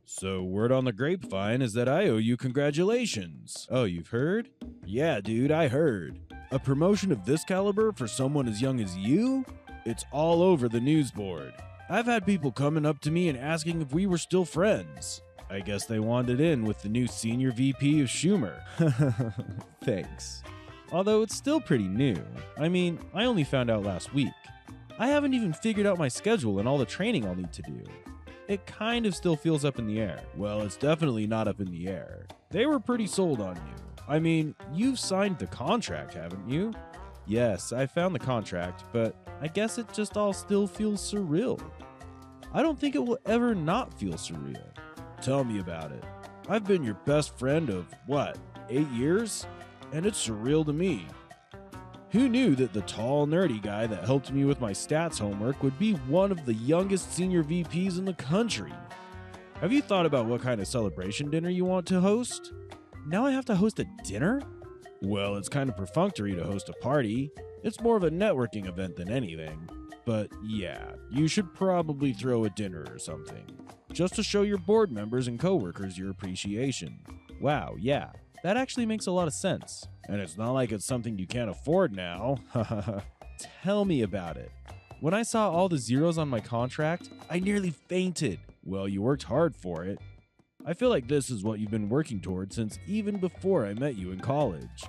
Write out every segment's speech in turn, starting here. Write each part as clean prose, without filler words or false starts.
So, word on the grapevine is that I owe you congratulations. Oh, you've heard? Yeah, dude, I heard. A promotion of this caliber for someone as young as you? It's all over the news board. I've had people coming up to me and asking if we were still friends. I guess they wanted in with the new senior VP of Schumer. Thanks. Although it's still pretty new. I mean, I only found out last week. I haven't even figured out my schedule and all the training I'll need to do. It kind of still feels up in the air. Well, it's definitely not up in the air. They were pretty sold on you. I mean, you've signed the contract, haven't you? Yes, I found the contract, but I guess it just all still feels surreal. I don't think it will ever not feel surreal. Tell me about it. I've been your best friend of, 8 years? And it's surreal to me. Who knew that the tall, nerdy guy that helped me with my stats homework would be one of the youngest senior VPs in the country? Have you thought about what kind of celebration dinner you want to host? Now I have to host a dinner? Well, it's kind of perfunctory to host a party. It's more of a networking event than anything. But yeah, you should probably throw a dinner or something, just to show your board members and coworkers your appreciation. Wow, yeah, that actually makes a lot of sense. And it's not like it's something you can't afford now. Tell me about it. When I saw all the zeros on my contract, I nearly fainted. Well, you worked hard for it. I feel like this is what you've been working towards since even before I met you in college.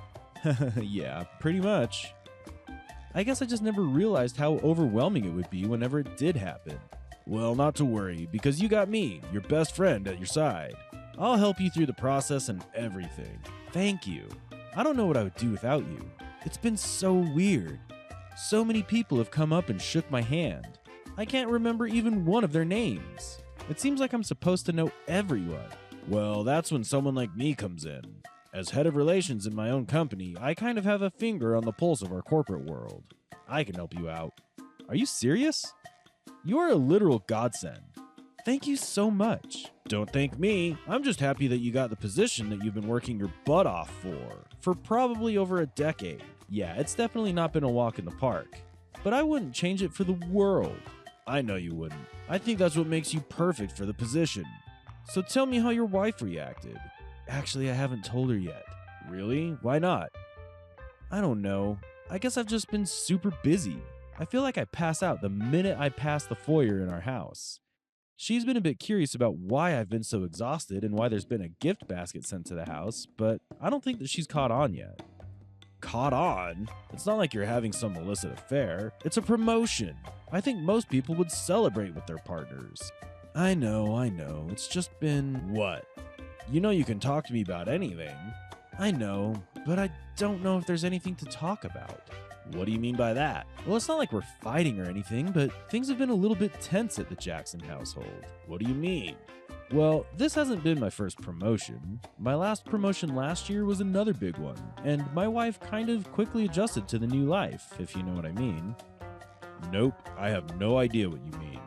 Yeah, pretty much. I guess I just never realized how overwhelming it would be whenever it did happen. Well, not to worry, because you got me, your best friend, at your side. I'll help you through the process and everything. Thank you. I don't know what I would do without you. It's been so weird. So many people have come up and shook my hand. I can't remember even one of their names. It seems like I'm supposed to know everyone. Well, that's when someone like me comes in. As head of relations in my own company, I kind of have a finger on the pulse of our corporate world. I can help you out. Are you serious? You are a literal godsend. Thank you so much. Don't thank me. I'm just happy that you got the position that you've been working your butt off for probably over a decade. Yeah, it's definitely not been a walk in the park, but I wouldn't change it for the world. I know you wouldn't. I think that's what makes you perfect for the position. So tell me how your wife reacted. Actually, I haven't told her yet. Really? Why not? I don't know. I guess I've just been super busy. I feel like I pass out the minute I pass the foyer in our house. She's been a bit curious about why I've been so exhausted and why there's been a gift basket sent to the house, but I don't think that she's caught on yet. Caught on? It's not like you're having some illicit affair. It's a promotion. I think most people would celebrate with their partners. I know. It's just been... What? You know you can talk to me about anything. I know, but I don't know if there's anything to talk about. What do you mean by that? Well, it's not like we're fighting or anything, but things have been a little bit tense at the Jackson household. What do you mean? Well, this hasn't been my first promotion. My last promotion last year was another big one, and my wife kind of quickly adjusted to the new life, if you know what I mean. Nope, I have no idea what you mean.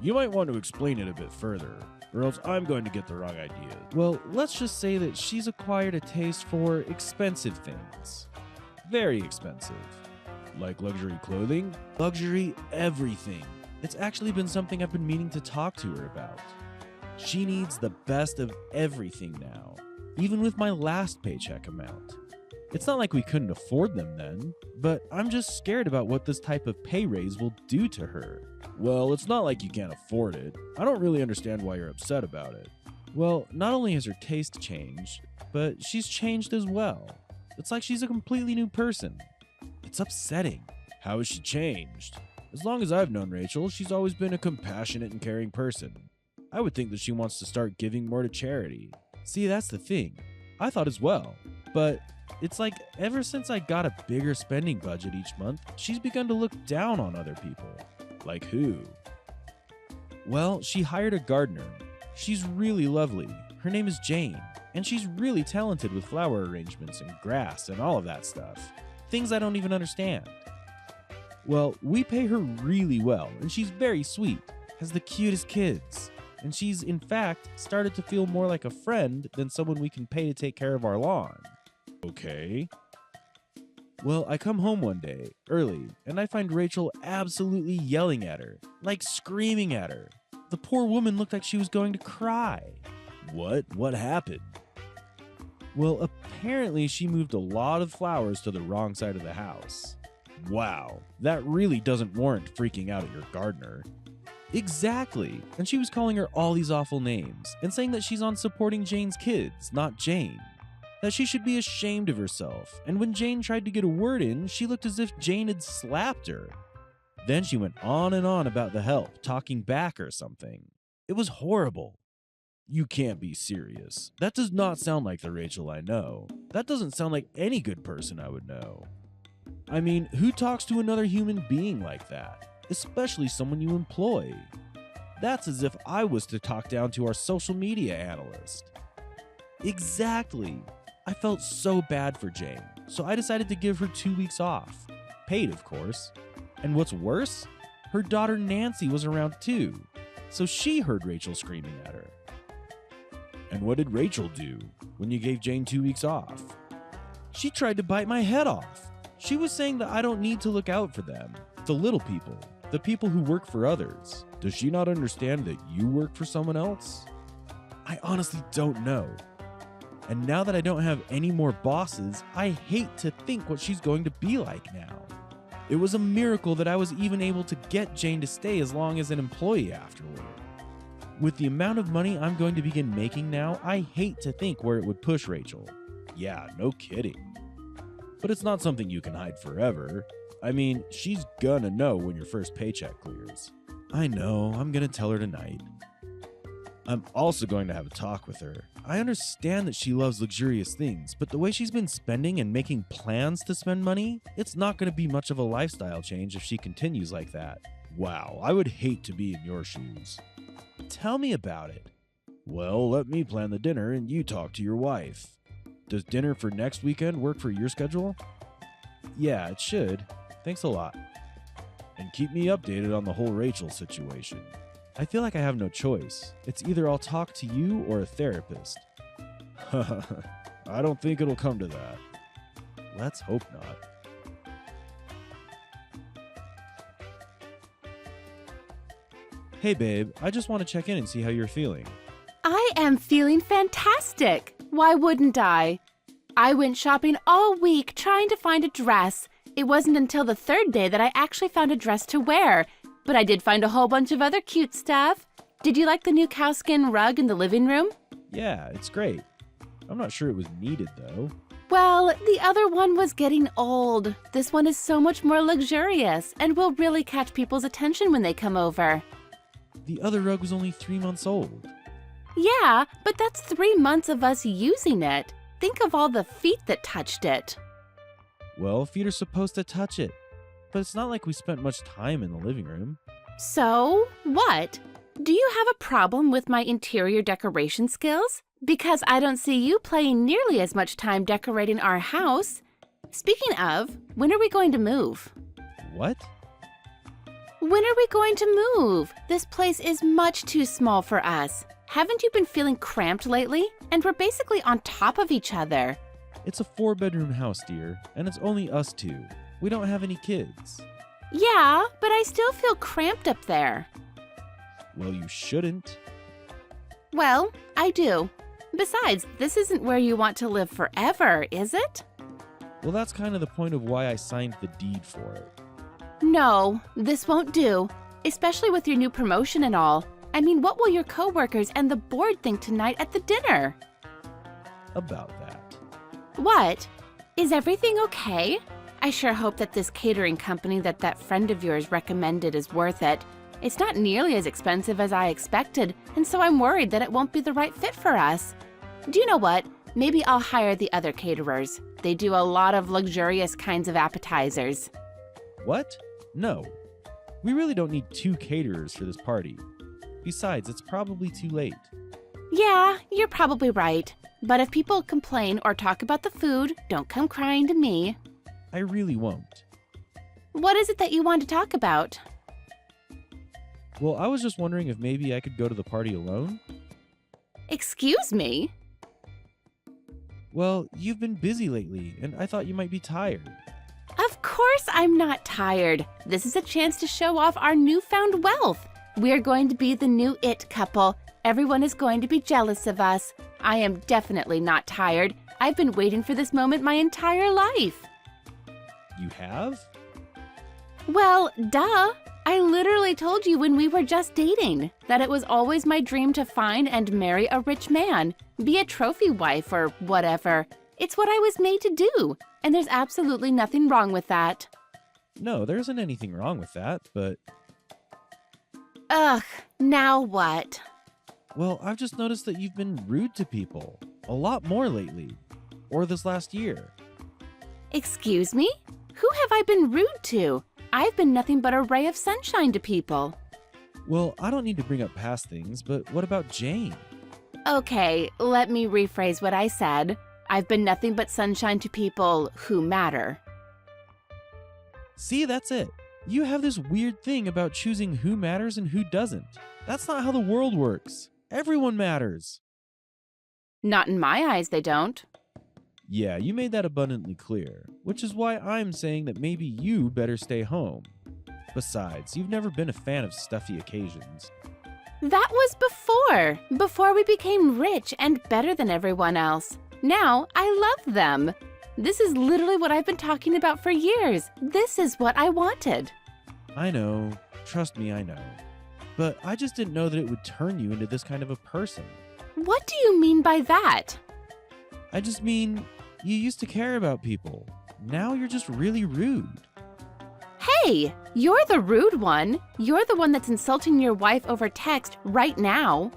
You might want to explain it a bit further, or else I'm going to get the wrong idea. Well, let's just say that she's acquired a taste for expensive things. Very expensive. Like luxury clothing? Luxury everything. It's actually been something I've been meaning to talk to her about. She needs the best of everything now, even with my last paycheck amount. It's not like we couldn't afford them then, but I'm just scared about what this type of pay raise will do to her. Well, it's not like you can't afford it. I don't really understand why you're upset about it. Well, not only has her taste changed, but she's changed as well. It's like she's a completely new person. It's upsetting. How has she changed? As long as I've known Rachel, she's always been a compassionate and caring person. I would think that she wants to start giving more to charity. See, that's the thing. I thought as well. But it's like ever since I got a bigger spending budget each month, she's begun to look down on other people. Like who? Well, she hired a gardener. She's really lovely. Her name is Jane, and she's really talented with flower arrangements and grass and all of that stuff. Things I don't even understand. Well, we pay her really well, and she's very sweet, has the cutest kids, and she's in fact started to feel more like a friend than someone we can pay to take care of our lawn. Okay. Well, I come home one day, early, and I find Rachel absolutely yelling at her, like screaming at her. The poor woman looked like she was going to cry. What? What happened? Well, apparently she moved a lot of flowers to the wrong side of the house. Wow, that really doesn't warrant freaking out at your gardener. Exactly, and she was calling her all these awful names and saying that she's on supporting Jane's kids, not Jane. That she should be ashamed of herself, and when Jane tried to get a word in, she looked as if Jane had slapped her. Then she went on and on about the help, talking back or something. It was horrible. You can't be serious. That does not sound like the Rachel I know. That doesn't sound like any good person I would know. I mean, who talks to another human being like that? Especially someone you employ. That's as if I was to talk down to our social media analyst. Exactly. I felt so bad for Jane, so I decided to give her 2 weeks off. Paid, of course. And what's worse, her daughter Nancy was around too, so she heard Rachel screaming at her. And what did Rachel do when you gave Jane 2 weeks off? She tried to bite my head off. She was saying that I don't need to look out for them, the little people, the people who work for others. Does she not understand that you work for someone else? I honestly don't know. And now that I don't have any more bosses, I hate to think what she's going to be like now. It was a miracle that I was even able to get Jane to stay as long as an employee afterward. With the amount of money I'm going to begin making now, I hate to think where it would push Rachel. Yeah, no kidding. But it's not something you can hide forever. I mean, she's gonna know when your first paycheck clears. I know, I'm gonna tell her tonight. I'm also going to have a talk with her. I understand that she loves luxurious things, but the way she's been spending and making plans to spend money, it's not going to be much of a lifestyle change if she continues like that. Wow, I would hate to be in your shoes. Tell me about it. Well, let me plan the dinner and you talk to your wife. Does dinner for next weekend work for your schedule? Yeah, it should. Thanks a lot. And keep me updated on the whole Rachel situation. I feel like I have no choice. It's either I'll talk to you or a therapist. I don't think it'll come to that. Let's hope not. Hey babe, I just want to check in and see how you're feeling. I am feeling fantastic. Why wouldn't I? I went shopping all week trying to find a dress. It wasn't until the third day that I actually found a dress to wear. But I did find a whole bunch of other cute stuff. Did you like the new cowskin rug in the living room? Yeah, it's great. I'm not sure it was needed though. Well, the other one was getting old. This one is so much more luxurious and will really catch people's attention when they come over. The other rug was only 3 months old. Yeah, but that's 3 months of us using it. Think of all the feet that touched it. Well, feet are supposed to touch it. But it's not like we spent much time in the living room. So, what? Do you have a problem with my interior decoration skills? Because I don't see you playing nearly as much time decorating our house. Speaking of, when are we going to move? What? When are we going to move? This place is much too small for us. Haven't you been feeling cramped lately? And we're basically on top of each other. It's a 4-bedroom house, dear, and it's only us two. We don't have any kids. Yeah, but I still feel cramped up there. Well, you shouldn't. Well, I do. Besides, this isn't where you want to live forever, is it? Well, that's kind of the point of why I signed the deed for it. No, this won't do, especially with your new promotion and all. I mean, what will your coworkers and the board think tonight at the dinner? About that. What? Is everything okay? I sure hope that this catering company that friend of yours recommended is worth it. It's not nearly as expensive as I expected, and so I'm worried that it won't be the right fit for us. Do you know what? Maybe I'll hire the other caterers. They do a lot of luxurious kinds of appetizers. What? No. We really don't need 2 caterers for this party. Besides, it's probably too late. Yeah, you're probably right. But if people complain or talk about the food, don't come crying to me. I really won't. What is it that you want to talk about? Well, I was just wondering if maybe I could go to the party alone? Excuse me? Well, you've been busy lately, and I thought you might be tired. Of course I'm not tired. This is a chance to show off our newfound wealth. We're going to be the new it couple. Everyone is going to be jealous of us. I am definitely not tired. I've been waiting for this moment my entire life. You have? Well, duh. I literally told you when we were just dating that it was always my dream to find and marry a rich man, be a trophy wife or whatever. It's what I was made to do, and there's absolutely nothing wrong with that. No, there isn't anything wrong with that, but... Ugh, now what? Well, I've just noticed that you've been rude to people. A lot more lately. Or this last year. Excuse me? Who have I been rude to? I've been nothing but a ray of sunshine to people. Well, I don't need to bring up past things, but what about Jane? Okay, let me rephrase what I said. I've been nothing but sunshine to people who matter. See, that's it. You have this weird thing about choosing who matters and who doesn't. That's not how the world works. Everyone matters. Not in my eyes, they don't. Yeah, you made that abundantly clear, which is why I'm saying that maybe you better stay home. Besides, you've never been a fan of stuffy occasions. That was before we became rich and better than everyone else. Now, I love them. This is literally what I've been talking about for years. This is what I wanted. I know. Trust me, I know. But I just didn't know that it would turn you into this kind of a person. What do you mean by that? I just mean, you used to care about people. Now you're just really rude. Hey, you're the rude one. You're the one that's insulting your wife over text right now.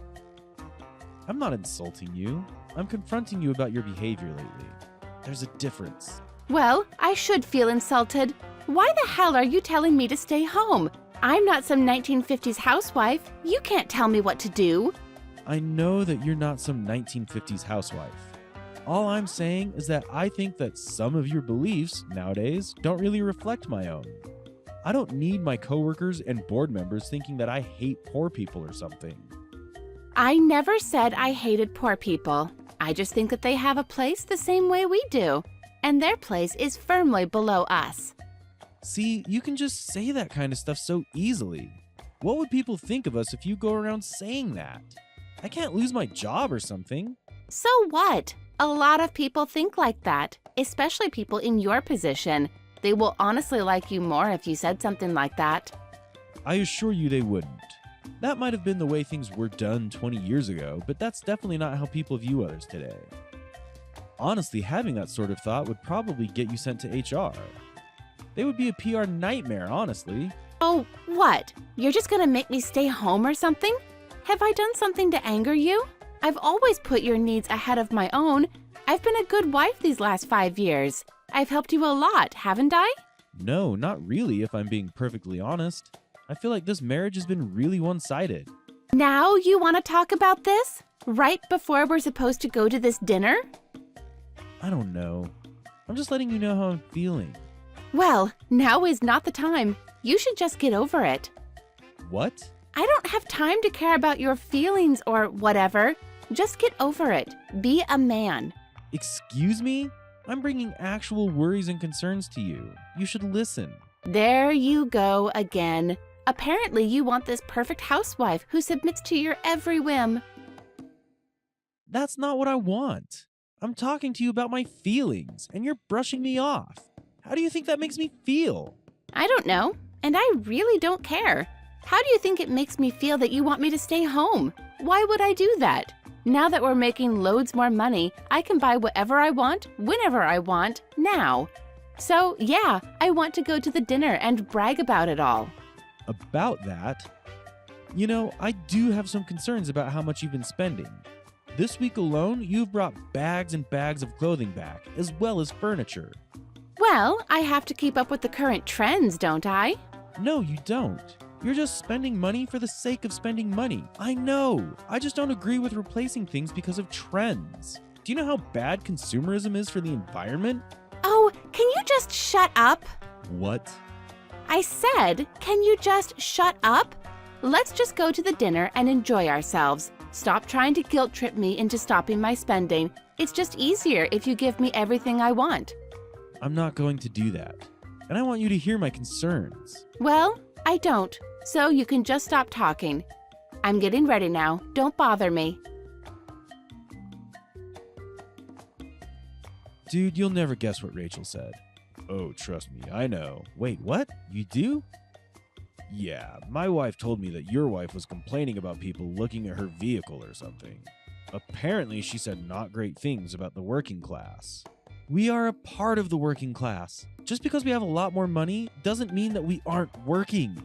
I'm not insulting you. I'm confronting you about your behavior lately. There's a difference. Well, I should feel insulted. Why the hell are you telling me to stay home? I'm not some 1950s housewife. You can't tell me what to do. I know that you're not some 1950s housewife. All I'm saying is that I think that some of your beliefs nowadays don't really reflect my own. I don't need my coworkers and board members thinking that I hate poor people or something. I never said I hated poor people. I just think that they have a place the same way we do, and their place is firmly below us. See, you can just say that kind of stuff so easily. What would people think of us if you go around saying that? I can't lose my job or something. So what? A lot of people think like that, especially people in your position. They will honestly like you more if you said something like that. I assure you they wouldn't. That might have been the way things were done 20 years ago, but that's definitely not how people view others today. Honestly, having that sort of thought would probably get you sent to HR. They would be a PR nightmare, honestly. Oh, what? You're just gonna make me stay home or something? Have I done something to anger you? I've always put your needs ahead of my own. I've been a good wife these last 5 years. I've helped you a lot, haven't I? No, not really, if I'm being perfectly honest. I feel like this marriage has been really one-sided. Now you want to talk about this? Right before we're supposed to go to this dinner? I don't know. I'm just letting you know how I'm feeling. Well, now is not the time. You should just get over it. What? I don't have time to care about your feelings or whatever. Just get over it. Be a man. Excuse me? I'm bringing actual worries and concerns to you. You should listen. There you go again. Apparently you want this perfect housewife who submits to your every whim. That's not what I want. I'm talking to you about my feelings, and you're brushing me off. How do you think that makes me feel? I don't know, and I really don't care. How do you think it makes me feel that you want me to stay home? Why would I do that? Now that we're making loads more money, I can buy whatever I want, whenever I want, now. So, yeah, I want to go to the dinner and brag about it all. About that? You know, I do have some concerns about how much you've been spending. This week alone, you've brought bags and bags of clothing back, as well as furniture. Well, I have to keep up with the current trends, don't I? No, you don't. You're just spending money for the sake of spending money. I know. I just don't agree with replacing things because of trends. Do you know how bad consumerism is for the environment? Oh, can you just shut up? What? I said, can you just shut up? Let's just go to the dinner and enjoy ourselves. Stop trying to guilt trip me into stopping my spending. It's just easier if you give me everything I want. I'm not going to do that. And I want you to hear my concerns. Well, I don't. So you can just stop talking. I'm getting ready now. Don't bother me. Dude, you'll never guess what Rachel said. Oh, trust me, I know. Wait, what? You do? Yeah, my wife told me that your wife was complaining about people looking at her vehicle or something. Apparently, she said not great things about the working class. We are a part of the working class. Just because we have a lot more money doesn't mean that we aren't working.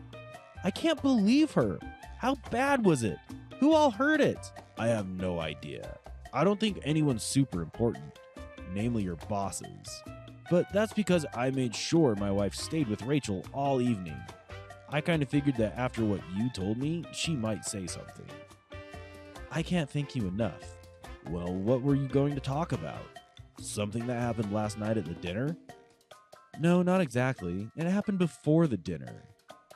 I can't believe her. How bad was it? Who all heard it? I have no idea. I don't think anyone's super important, namely your bosses. But that's because I made sure my wife stayed with Rachel all evening. I kind of figured that after what you told me, she might say something. I can't thank you enough. Well, what were you going to talk about? Something that happened last night at the dinner? No, not exactly. It happened before the dinner.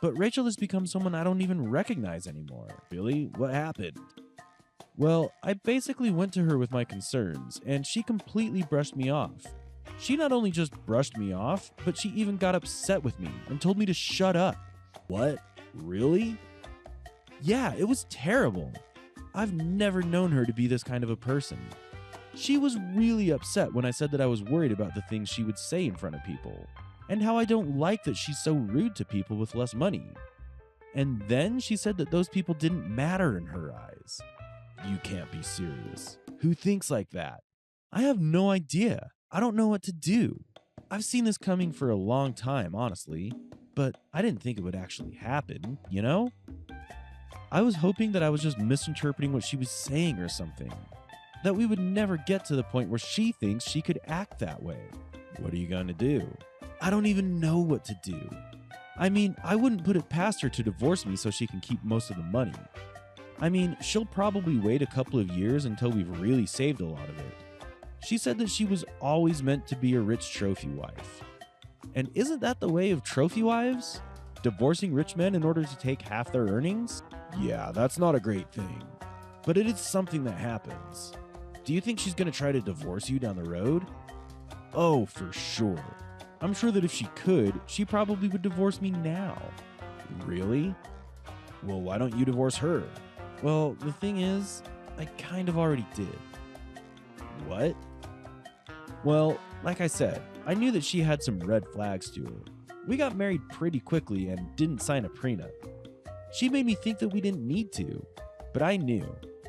But Rachel has become someone I don't even recognize anymore. Really? What happened? Well, I basically went to her with my concerns, and she completely brushed me off. She not only just brushed me off, but she even got upset with me and told me to shut up. What? Really? Yeah, it was terrible. I've never known her to be this kind of a person. She was really upset when I said that I was worried about the things she would say in front of people, and how I don't like that she's so rude to people with less money. And then she said that those people didn't matter in her eyes. You can't be serious. Who thinks like that? I have no idea. I don't know what to do. I've seen this coming for a long time, honestly, but I didn't think it would actually happen, you know? I was hoping that I was just misinterpreting what she was saying or something. That we would never get to the point where she thinks she could act that way. What are you going to do? I don't even know what to do. I mean, I wouldn't put it past her to divorce me so she can keep most of the money. I mean, she'll probably wait a couple of years until we've really saved a lot of it. She said that she was always meant to be a rich trophy wife. And isn't that the way of trophy wives? Divorcing rich men in order to take half their earnings? Yeah, that's not a great thing. But it is something that happens. Do you think she's going to try to divorce you down the road? Oh, for sure. I'm sure that if she could, she probably would divorce me now. Really? Well, why don't you divorce her? Well, the thing is, I kind of already did. What? Well, like I said, I knew that she had some red flags to her. We got married pretty quickly and didn't sign a prenup. She made me think that we didn't need to, but I knew.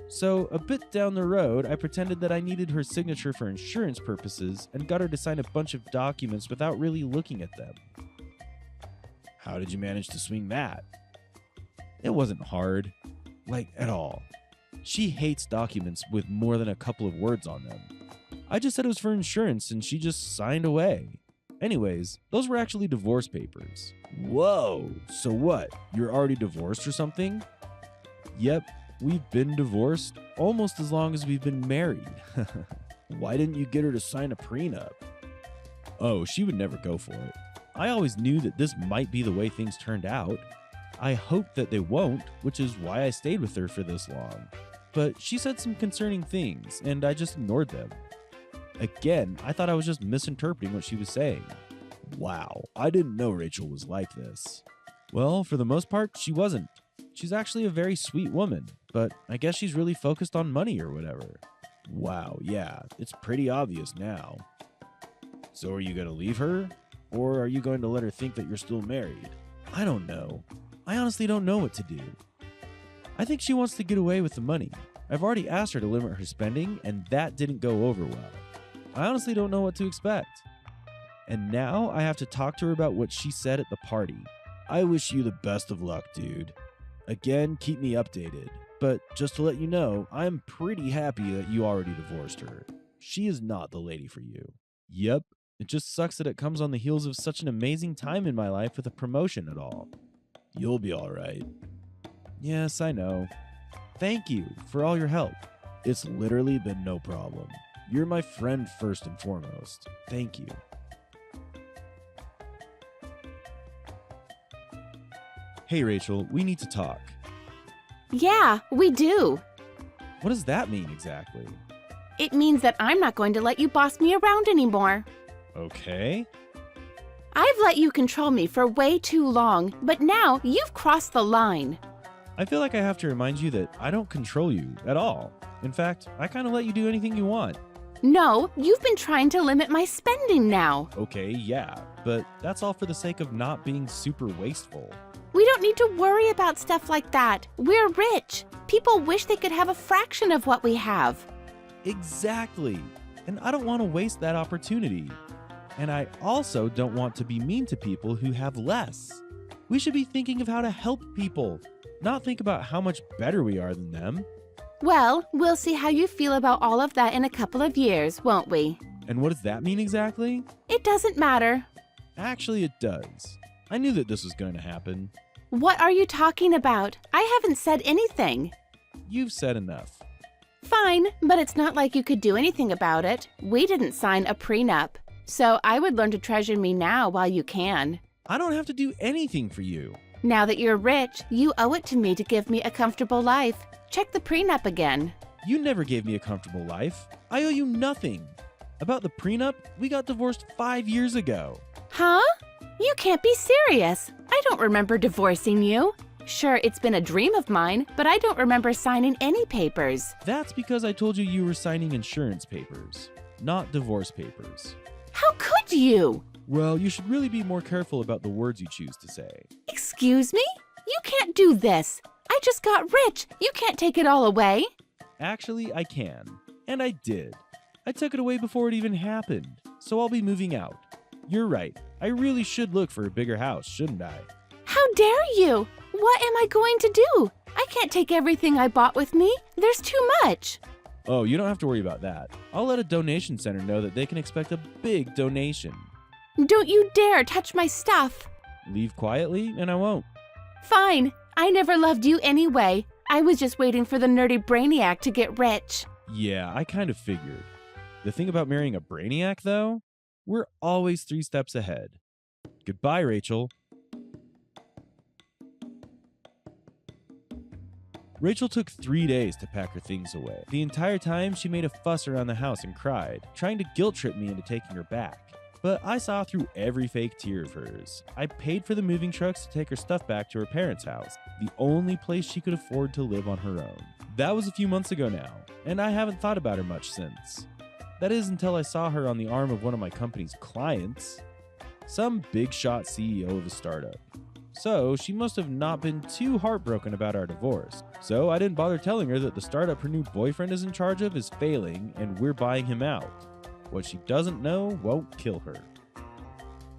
So a bit down the road, I pretended that I needed her signature for insurance purposes and got her to sign a bunch of documents without really looking at them. How did you manage to swing that? It wasn't hard. Like, at all. She hates documents with more than a couple of words on them. I just said it was for insurance and she just signed away. Anyways, those were actually divorce papers. Whoa! So what? You're already divorced or something? Yep. We've been divorced almost as long as we've been married. Why didn't you get her to sign a prenup? Oh, she would never go for it. I always knew that this might be the way things turned out. I hoped that they won't, which is why I stayed with her for this long. But she said some concerning things, and I just ignored them. Again, I thought I was just misinterpreting what she was saying. Wow, I didn't know Rachel was like this. Well, for the most part, she wasn't. She's actually a very sweet woman, but I guess she's really focused on money or whatever. Wow, yeah, it's pretty obvious now. So are you going to leave her? Or are you going to let her think that you're still married? I don't know. I honestly don't know what to do. I think she wants to get away with the money. I've already asked her to limit her spending, and that didn't go over well. I honestly don't know what to expect. And now I have to talk to her about what she said at the party. I wish you the best of luck, dude. Again, keep me updated. But just to let you know, I'm pretty happy that you already divorced her. She is not the lady for you. Yep, it just sucks that it comes on the heels of such an amazing time in my life with a promotion and all. You'll be alright. Yes, I know. Thank you for all your help. It's literally been no problem. You're my friend first and foremost. Thank you. Hey Rachel, we need to talk. Yeah, we do. What does that mean exactly? It means that I'm not going to let you boss me around anymore. Okay. I've let you control me for way too long, but now you've crossed the line. I feel like I have to remind you that I don't control you at all. In fact, I kind of let you do anything you want. No, you've been trying to limit my spending now. Okay, yeah, but that's all for the sake of not being super wasteful. We don't need to worry about stuff like that. We're rich. People wish they could have a fraction of what we have. Exactly. And I don't want to waste that opportunity. And I also don't want to be mean to people who have less. We should be thinking of how to help people, not think about how much better we are than them. Well, we'll see how you feel about all of that in a couple of years, won't we? And what does that mean exactly? It doesn't matter. Actually, it does. I knew that this was going to happen. What are you talking about? I haven't said anything. You've said enough. Fine, but it's not like you could do anything about it. We didn't sign a prenup. So I would learn to treasure me now while you can. I don't have to do anything for you. Now that you're rich, you owe it to me to give me a comfortable life. Check the prenup again. You never gave me a comfortable life. I owe you nothing. About the prenup, we got divorced 5 years ago. Huh? You can't be serious. I don't remember divorcing you. Sure, it's been a dream of mine, but I don't remember signing any papers. That's because I told you you were signing insurance papers, not divorce papers. How could you? Well, you should really be more careful about the words you choose to say. Excuse me? You can't do this. I just got rich. You can't take it all away. Actually, I can. And I did. I took it away before it even happened, so I'll be moving out. You're right. I really should look for a bigger house, shouldn't I? How dare you? What am I going to do? I can't take everything I bought with me. There's too much. Oh, you don't have to worry about that. I'll let a donation center know that they can expect a big donation. Don't you dare touch my stuff. Leave quietly, and I won't. Fine. I never loved you anyway. I was just waiting for the nerdy brainiac to get rich. Yeah, I kind of figured. The thing about marrying a brainiac, though, we're always 3 steps ahead. Goodbye, Rachel. Rachel took 3 days to pack her things away. The entire time, she made a fuss around the house and cried, trying to guilt trip me into taking her back. But I saw through every fake tear of hers. I paid for the moving trucks to take her stuff back to her parents' house, the only place she could afford to live on her own. That was a few months ago now, and I haven't thought about her much since. That is until I saw her on the arm of one of my company's clients, some big shot CEO of a startup. So she must have not been too heartbroken about our divorce. So I didn't bother telling her that the startup her new boyfriend is in charge of is failing and we're buying him out. What she doesn't know won't kill her.